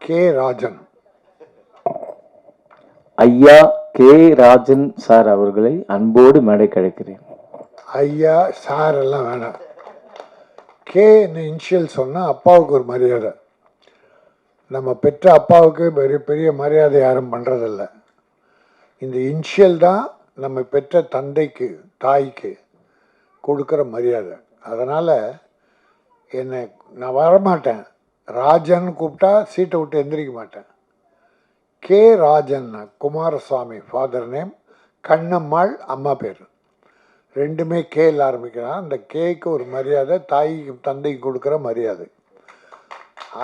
K. Rajan. ஐயா K. Rajan sir அவர்களை அன்போடு மேடை கழிக்கிறேன். ஐயா சார் எல்லாம் வேணாம். கே இனிஷியல் சொன்னால் அப்பாவுக்கு ஒரு மரியாதை. நம்ம பெற்ற அப்பாவுக்கு பெரிய பெரிய மரியாதை யாரும் பண்ணுறதில்ல. இந்த இனிஷியல் தான் நம்ம பெற்ற தந்தைக்கு தாய்க்கு கொடுக்குற மரியாதை. அதனால் என்னை நான் வரமாட்டேன், ராஜன் கூப்பிட்டா சீட்டை விட்டு எந்திரிக்க மாட்டேன். K. Rajan Kumaraswamy father name, Kannammal அம்மா பேர், ரெண்டுமே கேல ஆரம்பிக்கிறான். அந்த கேக்கு ஒரு மரியாதை, தாய்க்கு தந்தைக்கு கொடுக்குற மரியாதை.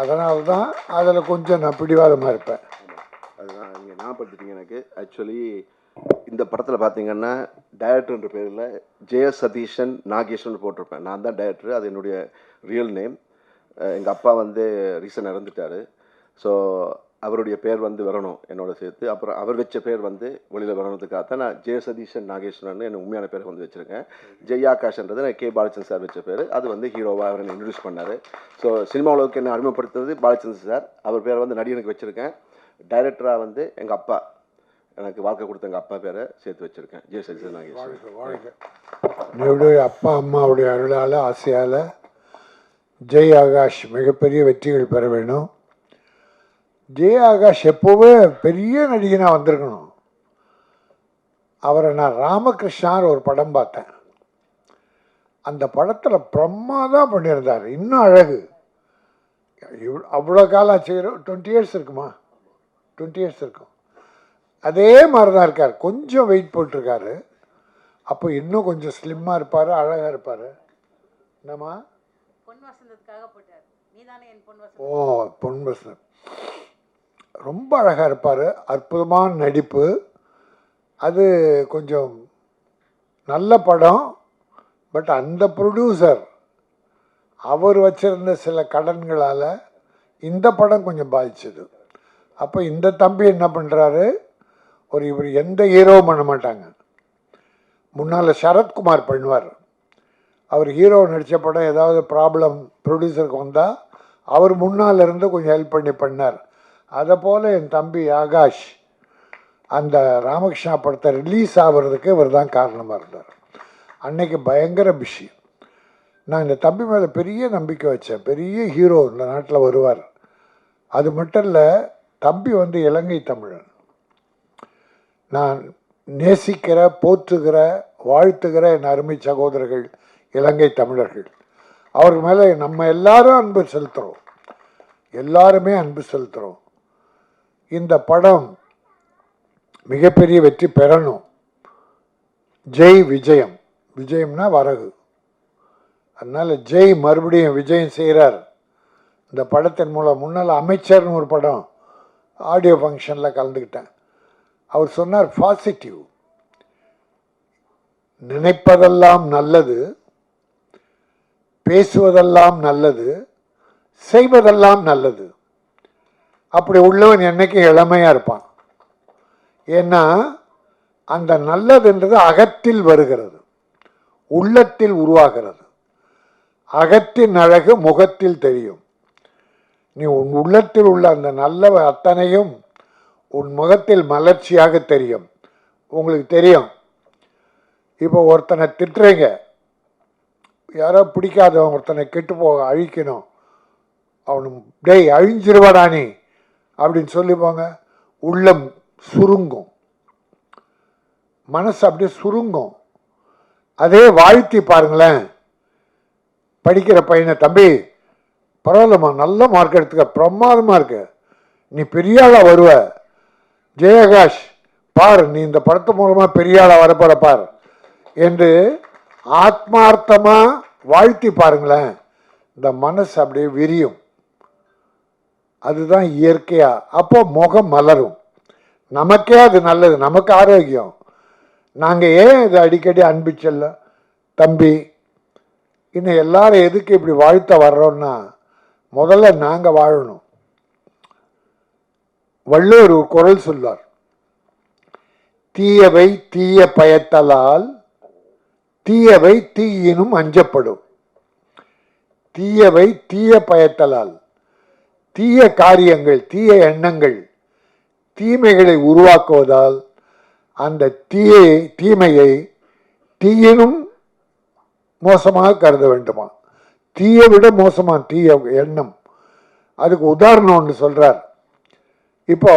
அதனால தான் அதில் கொஞ்சம் நான் பிடிவாதமாக இருப்பேன். அதுதான் நீங்கள் ஞாபகப்படுத்திட்டீங்க எனக்கு. ஆக்சுவலி இந்த படத்தில் பார்த்தீங்கன்னா டைரக்டர்ன்ற பேரில் ஜெய சதீஷன் நாகேஸ்வரன் போட்டிருப்பேன். நான் தான் டைரக்டர், அது என்னுடைய ரியல் நேம். எங்கள் அப்பா வந்து ரீசன் இறந்துட்டார். ஸோ அவருடைய பேர் வந்து வரணும் என்னோட சேர்த்து. அப்புறம் அவர் வச்ச பேர் வந்து வெளியில் வரணுன்றதுக்காக தான் நான் ஜெய சதீஷன் நாகேஸ்வரன் எனக்கு உண்மையான பேர் வந்து வச்சுருக்கேன். ஜெயாகாஷ்ன்றது நான் கே. பாலச்சந்திரன் சார் வச்ச பேர். அது வந்து ஹீரோவாக அவர் என்னை இன்ட்ரடியூஸ் பண்ணார். ஸோ சினிமா உலகுக்கு என்னை அறிமுகப்படுத்துறது பாலச்சந்திரன் சார். அவர் பேரை வந்து நடிகனுக்கு வச்சுருக்கேன். டைரக்டராக வந்து எங்கள் அப்பா எனக்கு வாழ்க்கை கொடுத்த எங்கள் அப்பா பேரை சேர்த்து வச்சுருக்கேன், ஜெய சதீஷன் நாகேஸ்வரன். என்னுடைய அப்பா அம்மாவுடைய அருளால் ஆசையால் ஜெய் ஆகாஷ் மிகப்பெரிய வெற்றிகள் பெற வேணும். ஜெய் ஆகாஷ் எப்போவே பெரிய நடிகனாக வந்திருக்கணும். அவரை நான் ராமகிருஷ்ணார் ஒரு படம் பார்த்தேன். அந்த படத்தில் பிரமாதம் பண்ணியிருந்தார். இன்னும் அழகு. அவ்வளோ காலம் செய்கிறோம். 20 இயர்ஸ் இருக்குமா? 20 இயர்ஸ் இருக்கும். அதே மாதிரி தான் இருக்கார். கொஞ்சம் வெயிட் போட்டிருக்காரு. அப்போ இன்னும் கொஞ்சம் ஸ்லிம்மாக இருப்பார், அழகாக இருப்பார். என்னம்மா? ஓ, பொன் வசந்த் ரொம்ப அழகாக இருப்பார். அற்புதமான நடிப்பு. அது கொஞ்சம் நல்ல படம். பட் அந்த ப்ரொடியூசர் அவர் வச்சிருந்த சில கடன்களால் இந்த படம் கொஞ்சம் பாதிச்சது. அப்போ இந்த தம்பி என்ன பண்ணுறாரு, இவர் எந்த ஹீரோவும் பண்ண மாட்டாங்க. முன்னால் சரத்குமார் பண்ணுவார். அவர் ஹீரோ நடித்த படம் ஏதாவது ப்ராப்ளம் ப்ரொடியூசருக்கு வந்தால் அவர் முன்னால் இருந்து கொஞ்சம் ஹெல்ப் பண்ணி பண்ணார். அதை போல் என் தம்பி ஆகாஷ் அந்த ராமகிருஷ்ணா படத்தை ரிலீஸ் ஆகிறதுக்கு இவர் தான் காரணமாக இருந்தார். அன்னைக்கு பயங்கர பிஸி. நான் இந்த தம்பி மேலே பெரிய நம்பிக்கை வச்சேன். பெரிய ஹீரோ இந்த நாட்டில் வருவார். அது மட்டும் இல்லை, தம்பி வந்து இலங்கை தமிழன். நான் நேசிக்கிற, போற்றுகிற, வாழ்த்துகிற என் அருமை சகோதரர்கள் இலங்கை தமிழர்கள். அவருக்கு மேலே நம்ம எல்லாரும் அன்பு செலுத்துகிறோம். எல்லாருமே அன்பு செலுத்துகிறோம். இந்த படம் மிகப்பெரிய வெற்றி பெறணும். ஜெய் விஜயம். விஜயம்னா வரகு. அதனால் ஜெய் மறுபடியும் விஜயம் செய்கிறார் இந்த படத்தின் மூலம். முன்னால் அமைச்சர்னு ஒரு படம் ஆடியோ ஃபங்க்ஷனில் கலந்துக்கிட்டேன். அவர் சொன்னார், பாசிட்டிவ், நினைப்பதெல்லாம் நல்லது, பேசுவதெல்லாம் நல்லது, செய்வதெல்லாம் நல்லது. அப்படி உள்ளவன் என்னைக்கும் இளமையாக இருப்பான். ஏன்னா அந்த நல்லதுன்றது அகத்தில் வருகிறது, உள்ளத்தில் உருவாகிறது. அகத்தின் அழகு முகத்தில் தெரியும். நீ உன் உள்ளத்தில் உள்ள அந்த நல்ல அத்தனையும் உன் முகத்தில் மலர்ச்சியாக தெரியும். உங்களுக்கு தெரியும். இப்போ ஒருத்தனை திட்டுறீங்க, யாரோ பிடிக்காதவன் ஒருத்தனை கெட்டு போக அழிக்கணும், அவனு டேய் அழிஞ்சிருவாடா நீ அப்படின்னு சொல்லிப்பாங்க. உள்ளம் சுருங்கும், மனசு அப்படியே சுருங்கும். அதே வாழ்த்தி பாருங்களேன். படிக்கிற பையனை, தம்பி பரவாயில்லம்மா, நல்ல மார்க் எடுத்துக்க, பிரமாதமாக இருக்கு, நீ பெரிய ஆளாக வருவ, ஜெயகாஷ் பார், நீ இந்த படத்து மூலமாக பெரிய ஆளாக வரப்போற பார் என்று ஆத்மார்த்தமாக வாழ்த்தி பாருங்களேன். இந்த மனசு அப்படியே விரியும். அதுதான் இயற்கையா. அப்போ முகம் மலரும். நமக்கே அது நல்லது, நமக்கு ஆரோக்கியம். நாங்கள் ஏன் இது அடிக்கடி அன்பு செல்ல தம்பி இன்னும் எல்லாரும் எதுக்கு இப்படி வாழ்த்த வர்றோம்னா, முதல்ல நாங்கள் வாழணும். வள்ளுவர் ஒரு குறள் சொல்லார், தீயவை தீய பயத்தலால் தீயவை தீயினும் அஞ்சப்படும். தீயவை தீய பயத்தலால் தீய காரியங்கள், தீய எண்ணங்கள், தீமைகளை உருவாக்குவதால் அந்த தீமையை தீயினும் மோசமாக கருத வேண்டுமா? தீயை விட மோசமா தீய எண்ணம். அதுக்கு உதாரணம் ஒன்று சொல்றார். இப்போ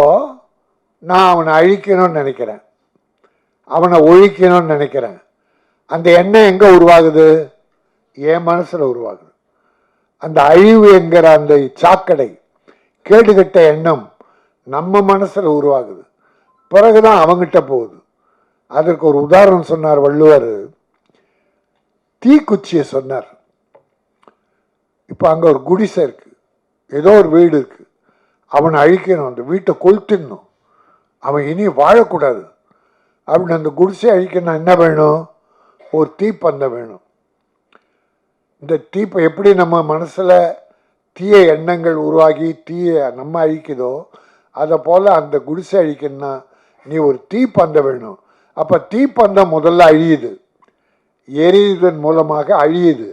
நான் அவனை அழிக்கணும்னு நினைக்கிறேன், அவனை ஒழிக்கணும்னு நினைக்கிறேன். அந்த எண்ணம் எங்க உருவாகுது? என் மனசுல உருவாகுது. அந்த அழிவு என்கிற அந்த சாக்கடை, கேடுகட்ட எண்ணம் நம்ம மனசுல உருவாகுது. பிறகுதான் அவங்கிட்ட போகுது. அதற்கு ஒரு உதாரணம் சொன்னார் வள்ளுவர். தீக்குச்சியை சொன்னார். இப்போ அங்கே ஒரு குடிசை இருக்கு, ஏதோ ஒரு வீடு இருக்கு, அவனை அழிக்கணும், அந்த வீட்டை கொளுத்திடணும், அவன் இனி வாழக்கூடாது அப்படின்னு. அந்த குடிசை அழிக்கணும் என்ன வேணும்? ஒரு தீப்பந்தம் வேணும். இந்த தீப்பை எப்படி நம்ம மனசில் தீய எண்ணங்கள் உருவாகி தீய நம்ம அழிக்குதோ, அதை போல் அந்த குடிசை அழிக்கணும்னா நீ ஒரு தீப்பந்தம் வேணும். அப்போ தீப்பந்தம் முதல்ல அழியுது, எரியுதன் மூலமாக அழியுது.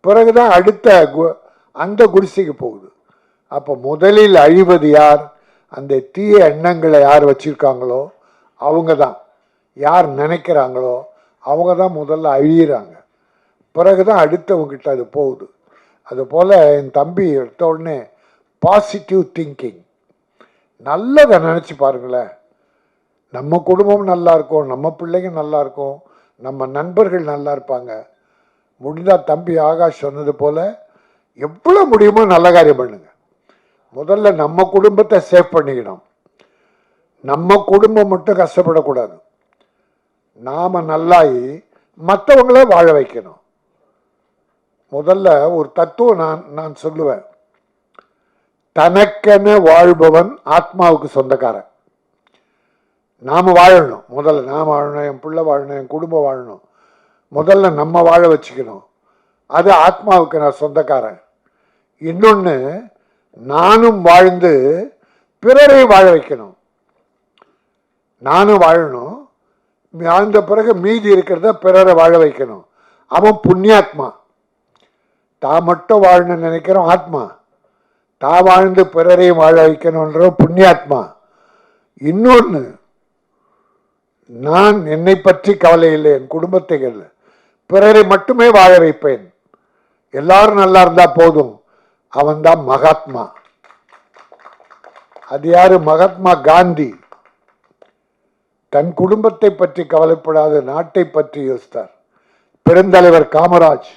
பிறகுதான் அடுத்த அந்த குடிசைக்கு போகுது. அப்போ முதலில் அழிவது யார்? அந்த தீய எண்ணங்களை யார் வச்சிருக்காங்களோ அவங்க தான். யார் நினைக்கிறாங்களோ அவங்க தான் முதல்ல அழியிறாங்க. பிறகுதான் அடுத்தவங்கிட்ட அது போகுது. அதுபோல் என் தம்பி எடுத்த உடனே பாசிட்டிவ் திங்கிங், நல்லதை நினச்சி பாருங்களேன். நம்ம குடும்பம் நல்லா இருக்கும், நம்ம பிள்ளைங்க நல்லா இருக்கும், நம்ம நண்பர்கள் நல்லா இருப்பாங்க. முடிந்தால் தம்பி ஆகாஷ் சொன்னது போல் எவ்வளோ முடியுமோ நல்ல காரியம் பண்ணுங்க. முதல்ல நம்ம குடும்பத்தை சேவ் பண்ணிக்கணும். நம்ம குடும்பம் மட்டும் கஷ்டப்படக்கூடாது. நாம் நல்லாயி மற்றவங்கள வாழ வைக்கணும். முதல்ல ஒரு தத்துவம் நான் சொல்லுவேன். தனக்கென வாழ்பவன் ஆத்மாவுக்கு சொந்தக்காரன். நாம் வாழணும். முதல்ல நான் வாழணும், என் பிள்ளை வாழணும், என் குடும்பம் வாழணும். முதல்ல நம்ம வாழ வச்சுக்கணும். அது ஆத்மாவுக்கு நான் சொந்தக்காரன். இன்னொன்று, நானும் வாழ்ந்து பிறரை வாழ வைக்கணும். நானும் வாழணும், வாழ்ந்த பிறகு மீதி இருக்கிறத பிறரை வாழ வைக்கணும். அவன் புண்ணியாத்மா. தான் மட்டும் வாழணும்னு நினைக்கிறோம் ஆத்மா. தான் வாழ்ந்து பிறரையும் வாழ வைக்கணுன்ற புண்ணியாத்மா. இன்னொன்று, நான் என்னை பற்றி கவலை இல்லை, என் குடும்பத்தை இல்லை, பிறரை மட்டுமே வாழ வைப்பேன், எல்லாரும் நல்லா இருந்தா போதும், அவன்தான் மகாத்மா. அது யாரு? மகாத்மா காந்தி. தன் குடும்பத்தை பற்றி கவலைப்படாத நாட்டை பற்றி யோசித்தார். பெருந்தலைவர் காமராஜ்,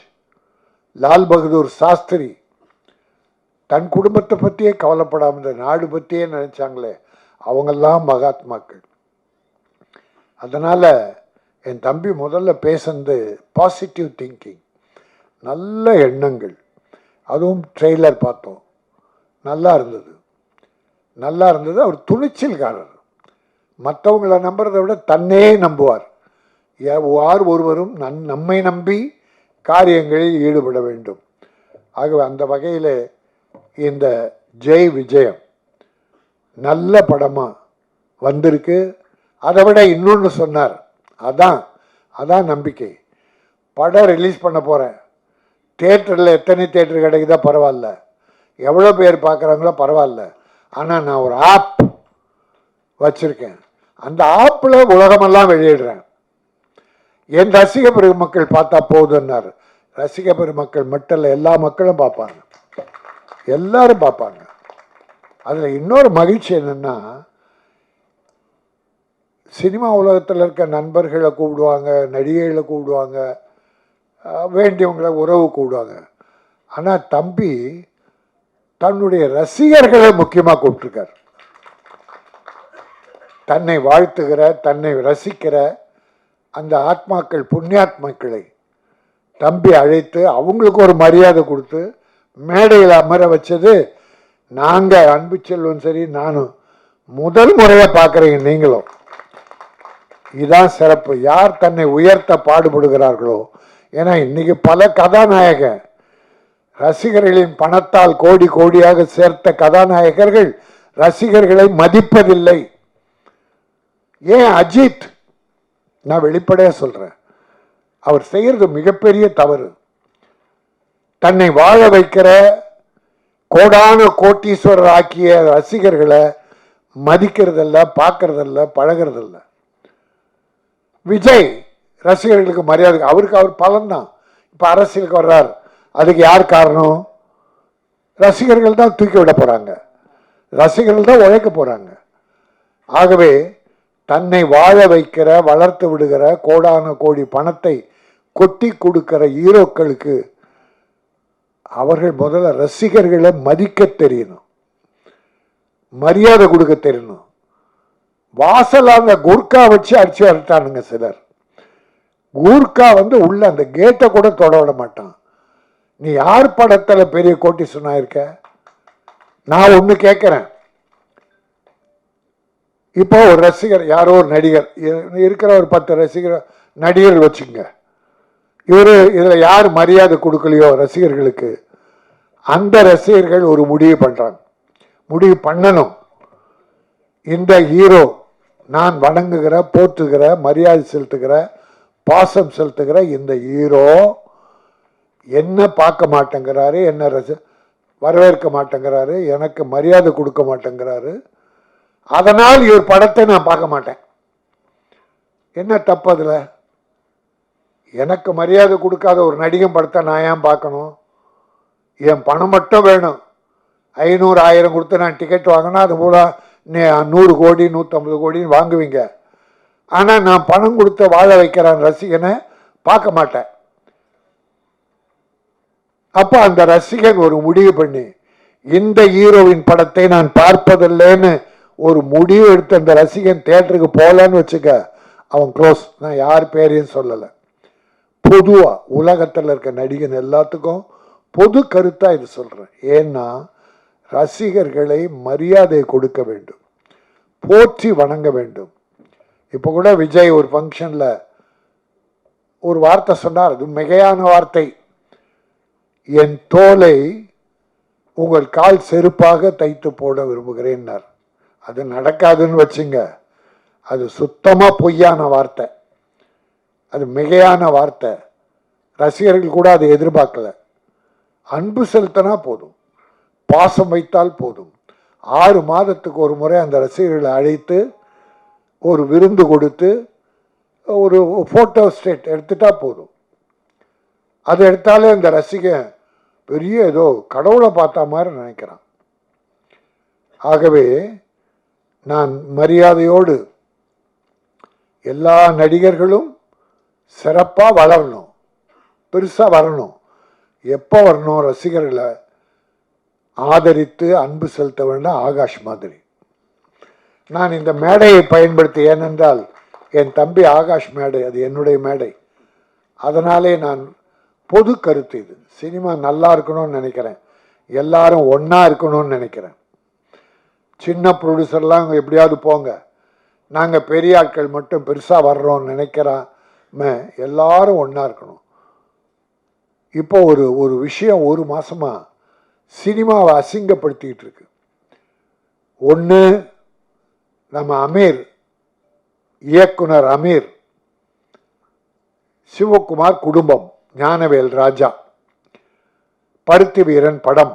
லால் பகதூர் சாஸ்திரி தன் குடும்பத்தை பற்றியே கவலைப்படாம இந்த நாடு பற்றியே நினைச்சாங்களே, அவங்கெல்லாம் மகாத்மாக்கள். அதனால என் தம்பி முதல்ல பேசுனது பாசிட்டிவ் திங்கிங், நல்ல எண்ணங்கள். அதுவும் ட்ரெய்லர் பார்த்தோம், நல்லா இருந்தது. நல்லா இருந்தது. அவர் துணிச்சல்காரர். மற்றவங்களை நம்புறதை விட தன்னே நம்புவார். யார் ஒருவரும் நம்மை நம்பி காரியங்களில் ஈடுபட வேண்டும். ஆகவே அந்த வகையில் இந்த ஜெய் விஜயம் நல்ல படமாக வந்திருக்கு. அதை விட இன்னொன்று சொன்னார், அதான் நம்பிக்கை. படம் ரிலீஸ் பண்ண போகிறேன். தியேட்டரில் எத்தனை தியேட்டர் கிடைக்குதா பரவாயில்ல, எவ்வளோ பேர் பார்க்குறாங்களோ பரவாயில்ல, ஆனால் நான் ஒரு ஆப் வச்சுருக்கேன். அந்த ஆப்பில் உலகமெல்லாம் வெளியிடுறேன். என் ரசிக பெருமக்கள் பார்த்தா போதுன்னாரு. ரசிக பெருமக்கள் மட்டும் இல்லை, எல்லா மக்களும் பார்ப்பாங்க, எல்லாரும் பார்ப்பாங்க. அதில் இன்னொரு மகிழ்ச்சி என்னென்னா, சினிமா உலகத்தில் இருக்க நண்பர்களை கூப்பிடுவாங்க, நடிகைகளை கூப்பிடுவாங்க, வேண்டியவங்களை உறவு கூப்பிடுவாங்க. ஆனால் தம்பி தன்னுடைய ரசிகர்களை முக்கியமாக கூப்பிட்டுருக்கார். தன்னை வாழ்த்துகிற, தன்னை ரசிக்கிற அந்த ஆத்மாக்கள், புண்ணியாத்மாக்களை தம்பி அழைத்து அவங்களுக்கு ஒரு மரியாதை கொடுத்து மேடையில் அமர வச்சது நாங்கள் அன்பு செல்வம் சரி, நானும் முதல் முறையாக பார்க்குறீங்க. நீங்களும் இதுதான் சிறப்பு. யார் தன்னை உயர்த்த பாடுபடுகிறார்களோ, ஏன்னா இன்னைக்கு பல கதாநாயக ரசிகர்களின் பணத்தால் கோடி கோடியாக சேர்த்த கதாநாயகர்கள் ரசிகர்களை மதிப்பதில்லை. ஏன் அஜித், நான் வெளிப்படையாக சொல்கிறேன், அவர் செய்கிறது மிகப்பெரிய தவறு. தன்னை வாழ வைக்கிற கோடான கோட்டீஸ்வரர் ஆக்கிய ரசிகர்களை மதிக்கிறதில்ல, பார்க்கறதில்ல, பழகிறதில்ல. விஜய் ரசிகர்களுக்கு மரியாதை, அவருக்கு அவர் பலன்தான். இப்போ அரசியலுக்கு வர்றார், அதுக்கு யார் காரணம்? ரசிகர்கள் தான் தூக்கி விட போறாங்க, ரசிகர்கள் தான் உழைக்க போறாங்க. ஆகவே தன்னை வாழ வைக்கிற, வளர்த்து விடுகிற, கோடான கோடி பணத்தை கொட்டி கொடுக்கிற ஹீரோக்களுக்கு அவர்கள் முதல்ல ரசிகர்களை மதிக்க தெரியணும், மரியாதை கொடுக்க தெரியணும். வாசல் அந்த குர்கா வச்சு அடிச்சு வரட்டானுங்க சிலர். கூர்க்கா உள்ள அந்த கேட்டை கூட தொட விட மாட்டான். நீ யார் படத்துல பெரிய கோட்டி சொன்னாயிருக்க? நான் ஒண்ணு கேட்கிறேன். இப்போ ஒரு ரசிகர், யாரோ ஒரு நடிகர் இருக்கிற, ஒரு 10 ரசிகர் நடிகர்கள் வச்சுங்க. இதுல யார் மரியாதை கொடுக்கலையோ ரசிகர்களுக்கு, அந்த ரசிகர்கள் ஒரு முடிவு பண்றாங்க. முடிவு பண்ணணும், இந்த ஹீரோ நான் வணங்குகிற, போற்றுகிற, மரியாதை செலுத்துகிற, பாசம் செலுத்துகிற இந்த ஹீரோ என்ன பார்க்க மாட்டேங்கிறாரு, என்ன வரவேற்க மாட்டேங்கிறாரு, எனக்கு மரியாதை கொடுக்க மாட்டேங்கிறாரு, அதனால் இவர் படத்தை நான் பார்க்க மாட்டேன். என்ன தப்பு அதுல? எனக்கு மரியாதை கொடுக்காத ஒரு நடிகன் படத்தை நான் ஏன் பார்க்கணும்? என் பணம் மட்டும் வேணும். 500 1000 கொடுத்து நான் டிக்கெட் வாங்கினா அது மூலம் 100 கோடி 150 கோடின்னு வாங்குவீங்க. ஆனால் நான் பணம் கொடுத்து வாழ வைக்கிறான் ரசிகனை பார்க்க மாட்டேன். அப்போ அந்த ரசிகன் ஒரு முடிவு பண்ணி, இந்த ஹீரோவின் படத்தை நான் பார்ப்பதில்லைன்னு ஒரு முடிவு எடுத்து அந்த ரசிகன் தியேட்டருக்கு போகலன்னு வச்சுக்க, அவன் க்ளோஸ். நான் யார் பேரையும் சொல்லலை, பொதுவாக உலகத்தில் இருக்க நடிகன் எல்லாத்துக்கும் பொது கருத்தாக இது சொல்கிறேன். ஏன்னா ரசிகர்களை மரியாதை கொடுக்க வேண்டும், போற்றி வணங்க வேண்டும். இப்போ கூட விஜய் ஒரு ஃபங்க்ஷனில் ஒரு வார்த்தை சொன்னார், அது மிகையான வார்த்தை. என் தோலை உங்கள் கால் செருப்பாக தைத்து போட விரும்புகிறேன்னார். அது நடக்காதுன்னு வச்சுங்க, அது சுத்தமாக பொய்யான வார்த்தை, அது மிகையான வார்த்தை. ரசிகர்கள் கூட அதை எதிர்பார்க்கல. அன்பு செலுத்தினா போதும், பாசம் வைத்தால் போதும். 6 மாதத்துக்கு ஒரு முறை அந்த ரசிகர்களை அழைத்து ஒரு விருந்து கொடுத்து ஒரு ஃபோட்டோ ஸ்டேட் எடுத்துட்டா போதும். அது எடுத்தாலே அந்த ரசிகன் பெரிய ஏதோ கடவுளை பார்த்தா மாதிரி நினைக்கிறான். ஆகவே நான் மரியாதையோடு எல்லா நடிகர்களும் சிறப்பாக வளரணும், பெருசாக வரணும். எப்போ வரணும்? ரசிகர்களை ஆதரித்து அன்பு செலுத்த வேண்டாம், ஆகாஷ் மாதிரி. நான் இந்த மேடையை பயன்படுத்தி, ஏனென்றால் என் தம்பி ஆகாஷ் மேடை, அது என்னுடைய மேடை. அதனாலே நான் பொது கருத்து, இது சினிமா நல்லா இருக்கணும்னு நினைக்கிறேன், எல்லாரும் ஒன்றா இருக்கணும்னு நினைக்கிறேன். சின்ன ப்ரொடியூசர்லாம் எப்படியாவது போங்க, நாங்கள் பெரிய ஆட்கள் மட்டும் பெருசாக வர்றோம்னு நினைக்கிறாம எல்லாரும் ஒன்றா இருக்கணும். இப்போ ஒரு விஷயம் 1 மாதமாக சினிமாவை அசிங்கப்படுத்திக்கிட்டு இருக்கு. ஒன்று, நம்ம அமீர், இயக்குனர் அமீர், சிவகுமார் குடும்பம், ஞானவேல் ராஜா, பருத்தி வீரன் படம்.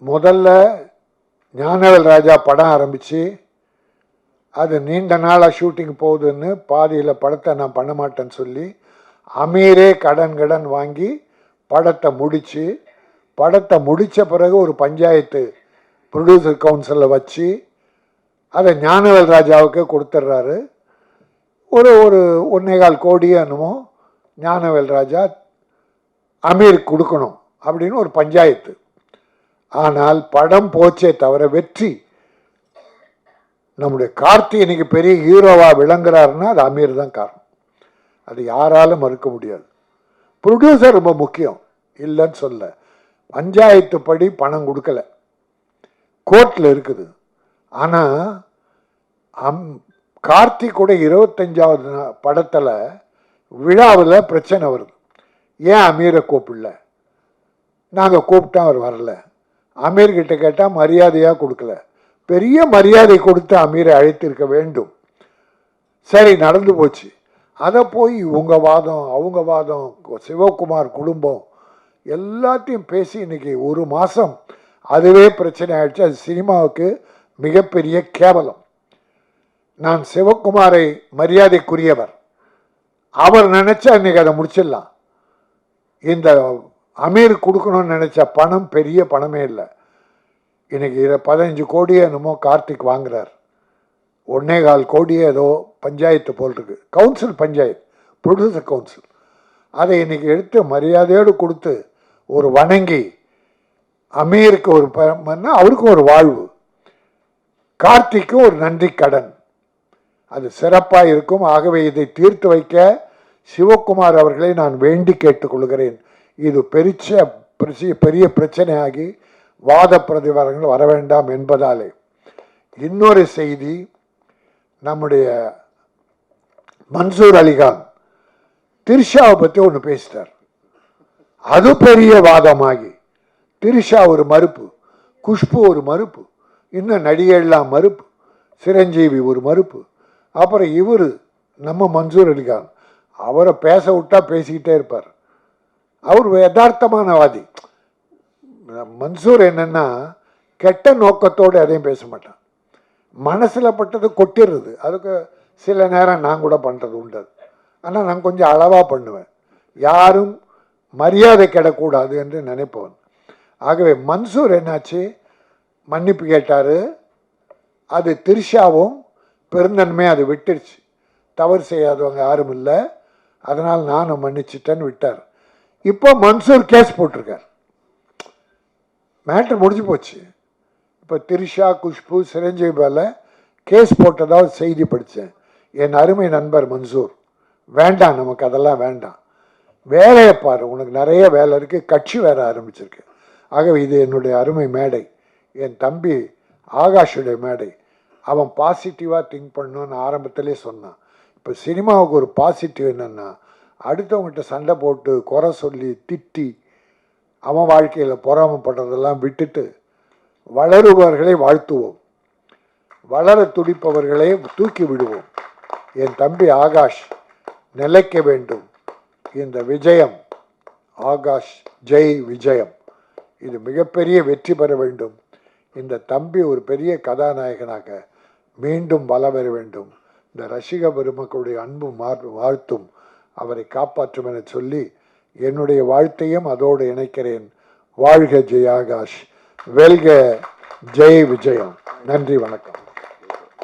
முதல்ல ஞானவேல் ராஜா படம் ஆரம்பித்து அது நீண்ட நாளாக ஷூட்டிங் போகுதுன்னு பாதியில் படத்தை நான் பண்ண மாட்டேன்னு சொல்லி அமீரே கடன் வாங்கி படத்தை முடித்த பிறகு ஒரு பஞ்சாயத்து ப்ரொடியூசர் கவுன்சிலில் வச்சு அதை ஞானவேல் ராஜாவுக்கு கொடுத்துட்றாரு. ஒரு 1.25 கோடி என்னமோ ஞானவேல் ராஜா அமீருக்கு கொடுக்கணும் அப்படின்னு ஒரு பஞ்சாயத்து. ஆனால் படம் போச்சே தவிர வெற்றி. நம்முடைய கார்த்தி இன்னைக்கு பெரிய ஹீரோவாக விளங்குறாருன்னா அது அமீர் தான் காரணம், அது யாராலும் மறுக்க முடியாது. ப்ரொடியூசர் ரொம்ப முக்கியம், இல்லைன்னு சொல்ல. பஞ்சாயத்து படி பணம் கொடுக்கல, கோர்ட்டில் இருக்குது. ஆனால் கார்த்தி கூட 25வது படத்தில் விழாவில் பிரச்சனை வருது. ஏன் அமீரை கூப்பிடல? நாங்கள் கூப்பிட்டா அவர் வரல. அமீர்கிட்ட கேட்டால் மரியாதையாக கொடுக்கல. பெரிய மரியாதை கொடுத்து அமீரை அழைத்திருக்க வேண்டும். சரி, நடந்து போச்சு. அதை போய் இவங்க வாதம் அவங்க வாதம், சிவகுமார் குடும்பம், எல்லாத்தையும் பேசி இன்னைக்கு ஒரு மாதம் அதுவே பிரச்சனை ஆயிடுச்சு. அது சினிமாவுக்கு மிகப்பெரிய கேவலம். நான் சிவகுமாரை மரியாதைக்குரியவர், அவர் நினைச்சா இன்னைக்கு அதை முடிச்சிடலாம். இந்த அமீர் கொடுக்கணும்னு நினைச்ச பணம் பெரிய பணமே இல்லை. இன்னைக்கு 15 கோடியே என்னமோ கார்த்திக் வாங்குறார். 1.25 கோடியே ஏதோ பஞ்சாயத்து போல் இருக்கு, கவுன்சில் பஞ்சாயத்து, ப்ரொடியூசர் கவுன்சில். அதை இன்னைக்கு எடுத்து மரியாதையோடு கொடுத்து ஒரு வணங்கி அமீருக்கு ஒரு அவருக்கும் ஒரு வாழ்வு, கார்த்திக்கும் ஒரு நன்றி கடன், அது சிறப்பாக இருக்கும். ஆகவே இதை தீர்த்து வைக்க சிவகுமார் அவர்களை நான் வேண்டி கேட்டுக்கொள்கிறேன். இது பெரிய பிரச்சனையாகி வாத பிரதிவாதங்கள் வர வேண்டாம் என்பதாலே. இன்னொரு செய்தி, நம்முடைய மன்சூர் அலிகான் திரிஷாவை பற்றி ஒன்று பேசிட்டார். அது பெரிய வாதமாகி திரிஷா ஒரு மறுப்பு, குஷ்பு ஒரு மறுப்பு, இன்னும் நடிகைலாம் மறுப்பு, சிரஞ்சீவி ஒரு மறுப்பு. அப்புறம் இவர் நம்ம மன்சூர் அலிகான், அவரை பேச விட்டா பேசிக்கிட்டே இருப்பார். அவர் யதார்த்தமானவாதி. மன்சூர் என்னன்னா கெட்ட நோக்கத்தோடு எதையும் பேச மாட்டான், மனசில் பட்டது கொட்டிடுறது. அதுக்கு சில நேரம் நான் கூட பண்ணுறது உண்டு. ஆனால் நான் கொஞ்சம் அளவாக பண்ணுவேன், யாரும் மரியாதை கெடக்கூடாது என்று நினைப்பவன். ஆகவே மன்சூர் என்னாச்சு, மன்னிப்பு கேட்டார். அது திரிஷாவும் பெருந்தன்மையாக அது விட்டுருச்சு. தவறு செய்யாதவங்க யாரும் இல்லை, அதனால் நானும் மன்னிச்சிட்டேன்னு விட்டார். இப்போ மன்சூர் கேஸ் போட்டிருக்கார், மேட்ரு முடிஞ்சு போச்சு. இப்போ திரிஷா, குஷ்பு, சிரஞ்சீவி மேலே கேஸ் போட்டதாவது செய்தி படித்தேன். என் அருமை நண்பர் மன்சூர், வேண்டாம், நமக்கு அதெல்லாம் வேண்டாம், வேலையை பாரு, உனக்கு நிறைய வேலை இருக்குது, கட்சி வேற ஆரம்பிச்சிருக்கு. ஆகவே இது என்னுடைய அருமை மேடை, என் தம்பி ஆகாஷுடைய மேடை. அவன் பாசிட்டிவாக திங்க் பண்ணணும்னு ஆரம்பத்திலே சொன்னான். இப்போ சினிமாவுக்கு ஒரு பாசிட்டிவ் என்னென்னா, அடுத்தவங்ககிட்ட சண்டை போட்டு குறை சொல்லி திட்டி அவன் வாழ்க்கையில் பொறாமப்படுறதெல்லாம் விட்டுட்டு வளருபவர்களை வாழ்த்துவோம், வளர துடிப்பவர்களை தூக்கி விடுவோம். என் தம்பி ஆகாஷ் நிலைக்க வேண்டும். இந்த விஜயம், ஆகாஷ் ஜெய் விஜயம், இது மிகப்பெரிய வெற்றி பெற வேண்டும். இந்த தம்பி ஒரு பெரிய கதாநாயகனாக மீண்டும் வலம் வர வேண்டும். இந்த ரசிக பெருமக்களுடைய அன்பும் வாழ்த்தும் அவரை காப்பாற்றும் என சொல்லி என்னுடைய வாழ்த்தையும் அதோடு இணைக்கிறேன். வாழ்க ஜெய் ஆகாஷ், வெல்க ஜெய் விஜயம். நன்றி, வணக்கம்.